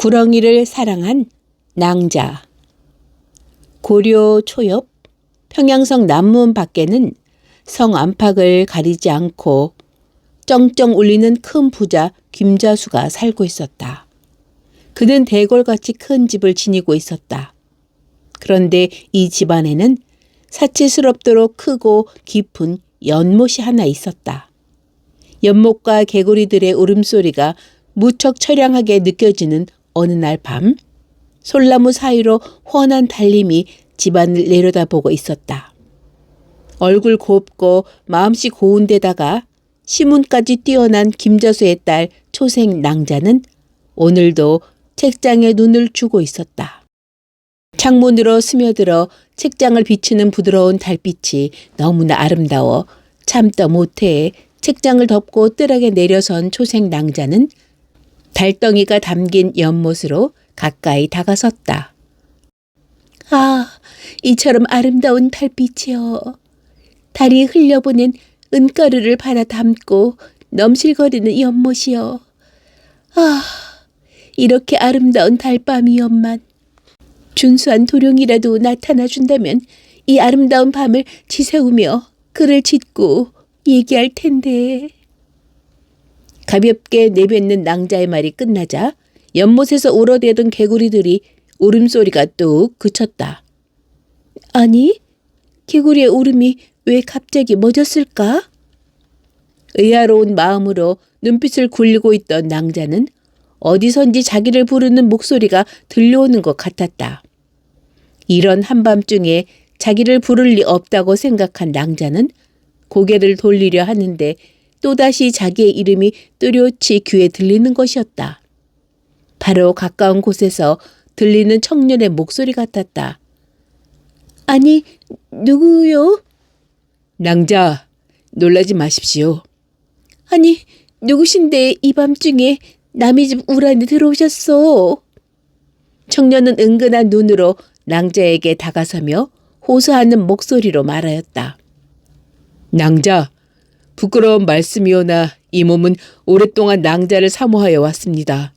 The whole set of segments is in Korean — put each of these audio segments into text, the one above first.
구렁이를 사랑한 낭자. 고려 초엽 평양성 남문 밖에는 성 안팎을 가리지 않고 쩡쩡 울리는 큰 부자 김자수가 살고 있었다. 그는 대궐같이 큰 집을 지니고 있었다. 그런데 이 집안에는 사치스럽도록 크고 깊은 연못이 하나 있었다. 연못과 개구리들의 울음소리가 무척 처량하게 느껴지는 어느 날 밤, 솔나무 사이로 훤한 달님이 집안을 내려다보고 있었다. 얼굴 곱고 마음씨 고운 데다가 시문까지 뛰어난 김자수의 딸 초생 낭자는 오늘도 책장에 눈을 주고 있었다. 창문으로 스며들어 책장을 비추는 부드러운 달빛이 너무나 아름다워 참다 못해 책장을 덮고 뜰하게 내려선 초생 낭자는 달덩이가 담긴 연못으로 가까이 다가섰다. 아, 이처럼 아름다운 달빛이여. 달이 흘려보낸 은가루를 받아 담고 넘실거리는 연못이여. 아, 이렇게 아름다운 달밤이었만. 준수한 도령이라도 나타나준다면 이 아름다운 밤을 지새우며 글을 짓고 얘기할 텐데. 가볍게 내뱉는 낭자의 말이 끝나자 연못에서 울어대던 개구리들이 울음소리가 뚝 그쳤다. 아니, 개구리의 울음이 왜 갑자기 멎었을까? 의아로운 마음으로 눈빛을 굴리고 있던 낭자는 어디선지 자기를 부르는 목소리가 들려오는 것 같았다. 이런 한밤중에 자기를 부를 리 없다고 생각한 낭자는 고개를 돌리려 하는데 또다시 자기의 이름이 뚜렷이 귀에 들리는 것이었다. 바로 가까운 곳에서 들리는 청년의 목소리 같았다. 아니, 누구요? 낭자, 놀라지 마십시오. 아니, 누구신데 이 밤중에 남의 집 우란에 들어오셨소? 청년은 은근한 눈으로 낭자에게 다가서며 호소하는 목소리로 말하였다. 낭자, 부끄러운 말씀이오나 이 몸은 오랫동안 낭자를 사모하여 왔습니다.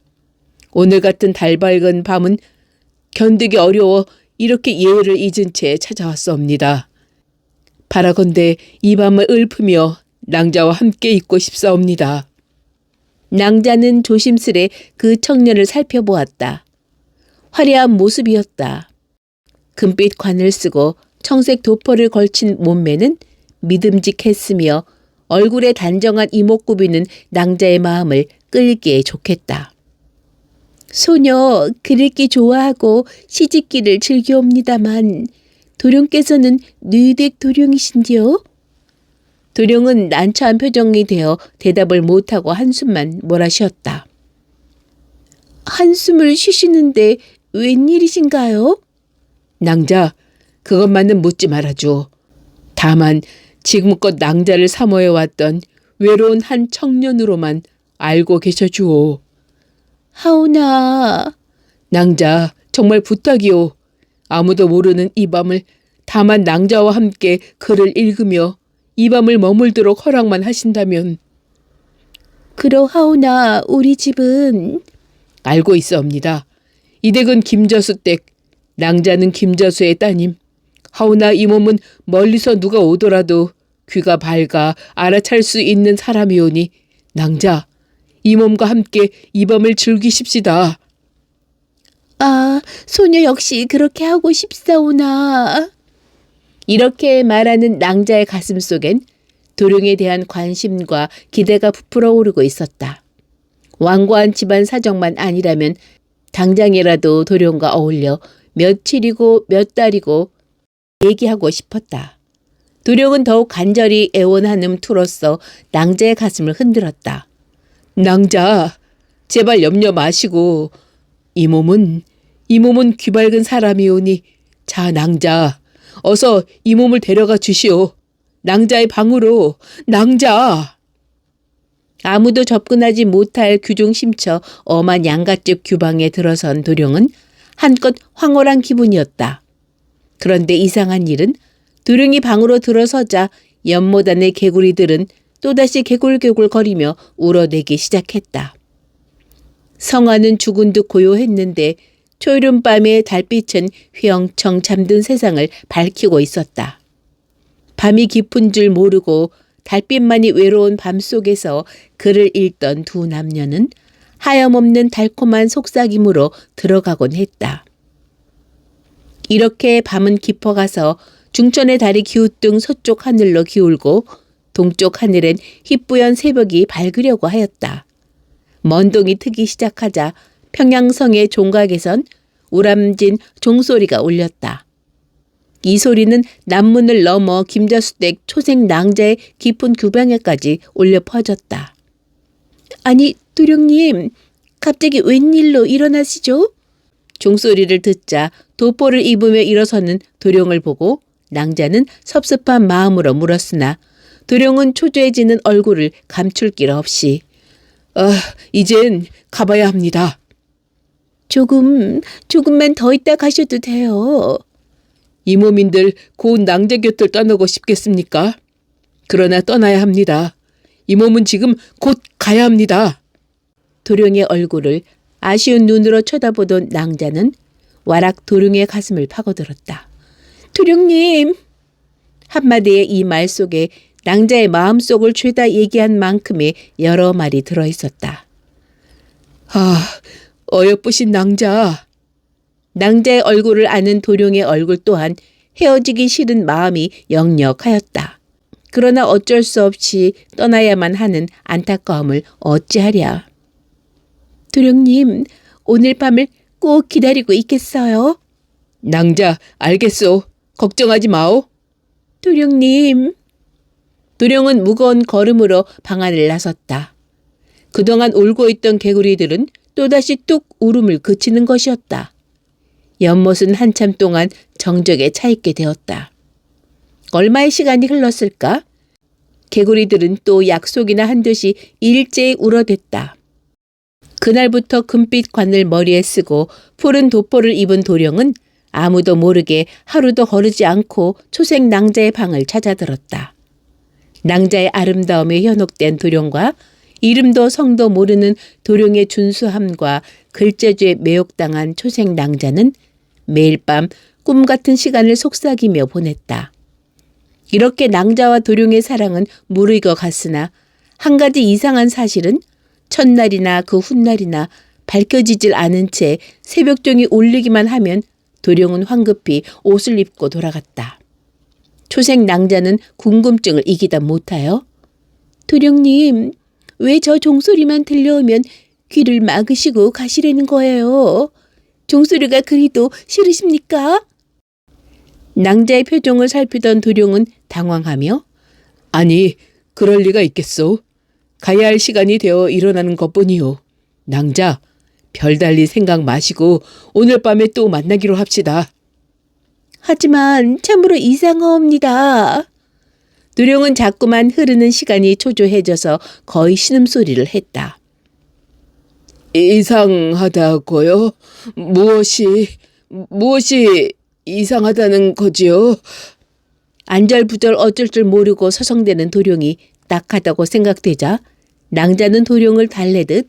오늘 같은 달밝은 밤은 견디기 어려워 이렇게 예의를 잊은 채 찾아왔사옵니다. 바라건대 이 밤을 읊으며 낭자와 함께 있고 싶사옵니다. 낭자는 조심스레 그 청년을 살펴보았다. 화려한 모습이었다. 금빛 관을 쓰고 청색 도포를 걸친 몸매는 믿음직했으며 얼굴에 단정한 이목구비는 낭자의 마음을 끌기에 좋겠다. 소녀 글읽기 좋아하고 시집기를 즐겨옵니다만 도령께서는 뉘댁 도령이신지요? 도령은 난처한 표정이 되어 대답을 못하고 한숨만 몰아쉬었다. 한숨을 쉬시는데 웬일이신가요? 낭자, 그것만은 묻지 말아줘. 다만 지금껏 낭자를 사모해왔던 외로운 한 청년으로만 알고 계셔주오. 하오나. 낭자, 정말 부탁이오. 아무도 모르는 이 밤을 다만 낭자와 함께 글을 읽으며 이 밤을 머물도록 허락만 하신다면. 그러하오나 우리 집은. 알고 있사옵니다. 이 댁은 김자수 댁, 낭자는 김자수의 따님. 하오나 이 몸은 멀리서 누가 오더라도 귀가 밝아 알아챌 수 있는 사람이오니 낭자, 이 몸과 함께 이 밤을 즐기십시다. 아, 소녀 역시 그렇게 하고 싶사오나. 이렇게 말하는 낭자의 가슴 속엔 도령에 대한 관심과 기대가 부풀어 오르고 있었다. 완고한 집안 사정만 아니라면 당장이라도 도령과 어울려 며칠이고 몇 달이고 얘기하고 싶었다. 도령은 더욱 간절히 애원하는 투로서 낭자의 가슴을 흔들었다. 낭자, 제발 염려 마시고 이 몸은 귀밝은 사람이오니 자 낭자, 어서 이 몸을 데려가 주시오. 낭자의 방으로, 낭자. 아무도 접근하지 못할 규중 심처 엄한 양갓집 규방에 들어선 도령은 한껏 황홀한 기분이었다. 그런데 이상한 일은 도령이 방으로 들어서자 연못 안의 개구리들은 또다시 개굴개굴 거리며 울어대기 시작했다. 성화는 죽은 듯 고요했는데 초여름밤의 달빛은 휘영청 잠든 세상을 밝히고 있었다. 밤이 깊은 줄 모르고 달빛만이 외로운 밤속에서 글을 읽던 두 남녀는 하염없는 달콤한 속삭임으로 들어가곤 했다. 이렇게 밤은 깊어가서 중천의 달이 기우뚱 서쪽 하늘로 기울고 동쪽 하늘엔 희뿌연 새벽이 밝으려고 하였다. 먼동이 트기 시작하자 평양성의 종각에선 우람진 종소리가 울렸다. 이 소리는 남문을 넘어 김자수댁 초색 낭자의 깊은 규방에까지 울려 퍼졌다. 아니, 도령님, 갑자기 웬일로 일어나시죠? 종소리를 듣자 도포를 입으며 일어서는 도령을 보고 낭자는 섭섭한 마음으로 물었으나 도령은 초조해지는 얼굴을 감출 길 없이 이젠 가봐야 합니다. 조금만 더 있다 가셔도 돼요. 이모민들 고운 낭자 곁을 떠나고 싶겠습니까? 그러나 떠나야 합니다. 이 몸은 지금 곧 가야 합니다. 도령의 얼굴을 아쉬운 눈으로 쳐다보던 낭자는 와락 도령의 가슴을 파고들었다. 도령님! 한마디의 이 말 속에 낭자의 마음속을 죄다 얘기한 만큼의 여러 말이 들어있었다. 어여쁘신 낭자. 낭자의 얼굴을 아는 도령의 얼굴 또한 헤어지기 싫은 마음이 역력하였다. 그러나 어쩔 수 없이 떠나야만 하는 안타까움을 어찌하랴. 도령님, 오늘 밤을 꼭 기다리고 있겠어요? 낭자, 알겠소. 걱정하지 마오. 도령님. 도령은 무거운 걸음으로 방 안을 나섰다. 그동안 울고 있던 개구리들은 또다시 뚝 울음을 그치는 것이었다. 연못은 한참 동안 정적에 차있게 되었다. 얼마의 시간이 흘렀을까? 개구리들은 또 약속이나 한 듯이 일제히 울어댔다. 그날부터 금빛 관을 머리에 쓰고 푸른 도포를 입은 도령은 아무도 모르게 하루도 거르지 않고 초색 낭자의 방을 찾아들었다. 낭자의 아름다움에 현혹된 도령과 이름도 성도 모르는 도령의 준수함과 글재주에 매혹당한 초색 낭자는 매일 밤 꿈같은 시간을 속삭이며 보냈다. 이렇게 낭자와 도령의 사랑은 무르익어 갔으나 한 가지 이상한 사실은 첫날이나 그 훗날이나 밝혀지질 않은 채 새벽종이 울리기만 하면 도령은 황급히 옷을 입고 돌아갔다. 초색 낭자는 궁금증을 이기다 못하여 도령님, 왜 저 종소리만 들려오면 귀를 막으시고 가시려는 거예요? 종소리가 그리도 싫으십니까? 낭자의 표정을 살피던 도령은 당황하며 아니, 그럴 리가 있겠소. 가야 할 시간이 되어 일어나는 것뿐이요. 낭자, 별달리 생각 마시고 오늘 밤에 또 만나기로 합시다. 하지만 참으로 이상하옵니다. 도령은 자꾸만 흐르는 시간이 초조해져서 거의 신음소리를 했다. 이상하다고요? 무엇이 이상하다는 거지요? 안절부절 어쩔 줄 모르고 서성대는 도령이 딱하다고 생각되자 낭자는 도령을 달래듯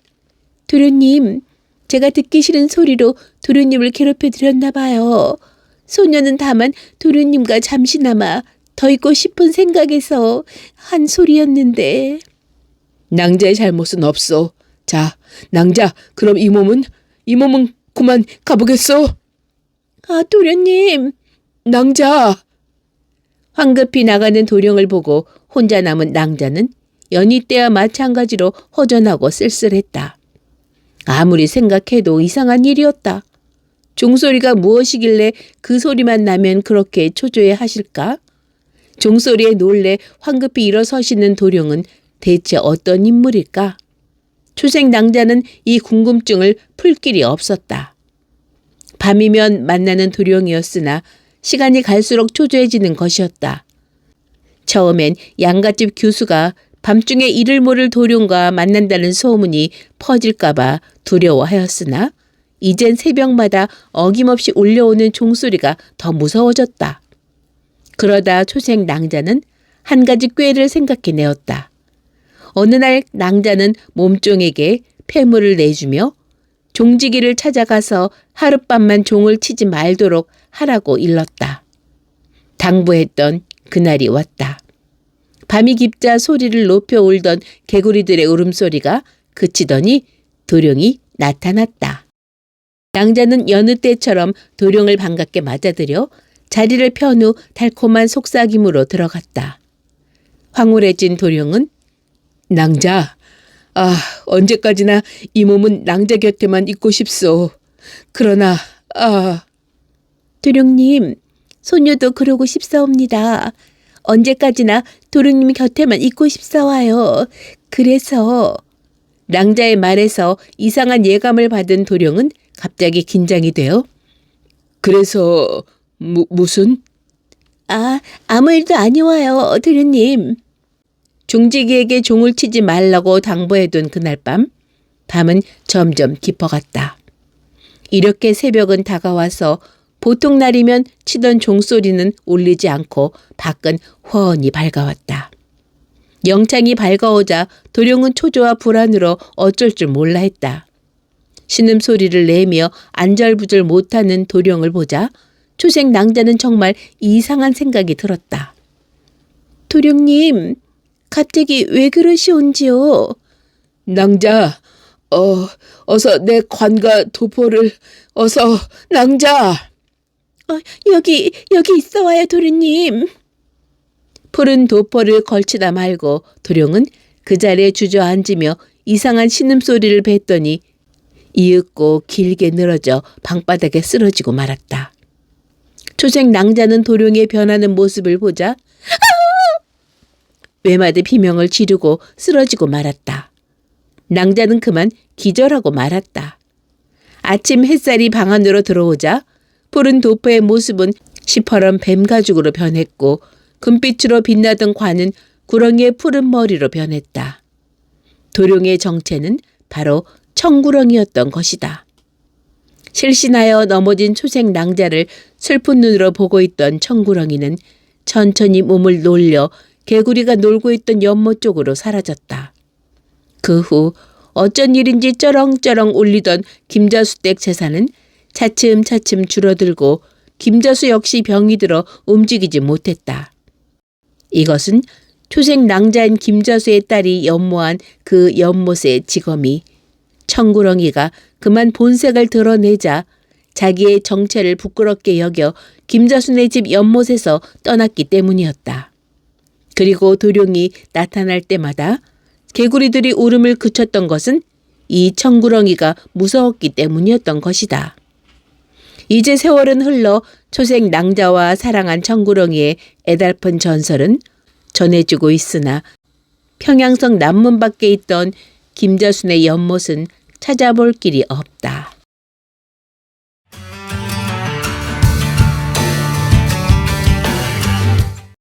도련님, 제가 듣기 싫은 소리로 도련님을 괴롭혀 드렸나 봐요. 소녀는 다만 도련님과 잠시나마 더 있고 싶은 생각에서 한 소리였는데. 낭자의 잘못은 없어. 자, 낭자, 그럼 이 몸은 그만 가보겠소? 도련님. 낭자. 황급히 나가는 도령을 보고 혼자 남은 낭자는 연희 때와 마찬가지로 허전하고 쓸쓸했다. 아무리 생각해도 이상한 일이었다. 종소리가 무엇이길래 그 소리만 나면 그렇게 초조해 하실까? 종소리에 놀래 황급히 일어서시는 도령은 대체 어떤 인물일까? 초색 낭자는 이 궁금증을 풀 길이 없었다. 밤이면 만나는 도령이었으나 시간이 갈수록 초조해지는 것이었다. 처음엔 양갓집 교수가 밤중에 이를 모를 도령과 만난다는 소문이 퍼질까봐 두려워하였으나 이젠 새벽마다 어김없이 울려오는 종소리가 더 무서워졌다. 그러다 초색 낭자는 한 가지 꾀를 생각해내었다. 어느 날 낭자는 몸종에게 폐물을 내주며 종지기를 찾아가서 하룻밤만 종을 치지 말도록 하라고 일렀다. 당부했던 그날이 왔다. 밤이 깊자 소리를 높여 울던 개구리들의 울음소리가 그치더니 도룡이 나타났다. 낭자는 여느 때처럼 도룡을 반갑게 맞아들여 자리를 편 후 달콤한 속삭임으로 들어갔다. 황홀해진 도룡은 낭자, 언제까지나 이 몸은 낭자 곁에만 있고 싶소. 그러나 도룡님, 소녀도 그러고 싶사옵니다. 언제까지나 도룡님 곁에만 있고 싶사와요. 그래서 낭자의 말에서 이상한 예감을 받은 도룡은 갑자기 긴장이 되어 그래서 무슨? 아무 일도 아니와요, 도룡님. 종지기에게 종을 치지 말라고 당부해둔 그날 밤은 점점 깊어갔다. 이렇게 새벽은 다가와서 보통 날이면 치던 종소리는 울리지 않고 밖은 훤히 밝아왔다. 영창이 밝아오자 도룡은 초조와 불안으로 어쩔 줄 몰라 했다. 신음소리를 내며 안절부절 못하는 도룡을 보자 초생 낭자는 정말 이상한 생각이 들었다. 도룡님, 갑자기 왜 그러시온지요? 낭자, 어서 내 관과 도포를 낭자! 여기 있어와요, 도룡님. 푸른 도포를 걸치다 말고 도룡은 그 자리에 주저앉으며 이상한 신음소리를 뱉더니 이윽고 길게 늘어져 방바닥에 쓰러지고 말았다. 초생 낭자는 도룡의 변하는 모습을 보자 외마디 비명을 지르고 쓰러지고 말았다. 낭자는 그만 기절하고 말았다. 아침 햇살이 방 안으로 들어오자 푸른 도포의 모습은 시퍼런 뱀 가죽으로 변했고 금빛으로 빛나던 관은 구렁이의 푸른 머리로 변했다. 도룡의 정체는 바로 청구렁이였던 것이다. 실신하여 넘어진 초생 낭자를 슬픈 눈으로 보고 있던 청구렁이는 천천히 몸을 놀려 개구리가 놀고 있던 연못 쪽으로 사라졌다. 그 후 어쩐 일인지 쩌렁쩌렁 울리던 김자수댁 제사는 차츰차츰 줄어들고 김자수 역시 병이 들어 움직이지 못했다. 이것은 초생 낭자인 김자수의 딸이 연모한 그 연못의 지검이 청구렁이가 그만 본색을 드러내자 자기의 정체를 부끄럽게 여겨 김자수네 집 연못에서 떠났기 때문이었다. 그리고 도룡이 나타날 때마다 개구리들이 울음을 그쳤던 것은 이 청구렁이가 무서웠기 때문이었던 것이다. 이제 세월은 흘러 초생 낭자와 사랑한 청구렁이의 애달픈 전설은 전해지고 있으나 평양성 남문 밖에 있던 김자순의 연못은 찾아볼 길이 없다.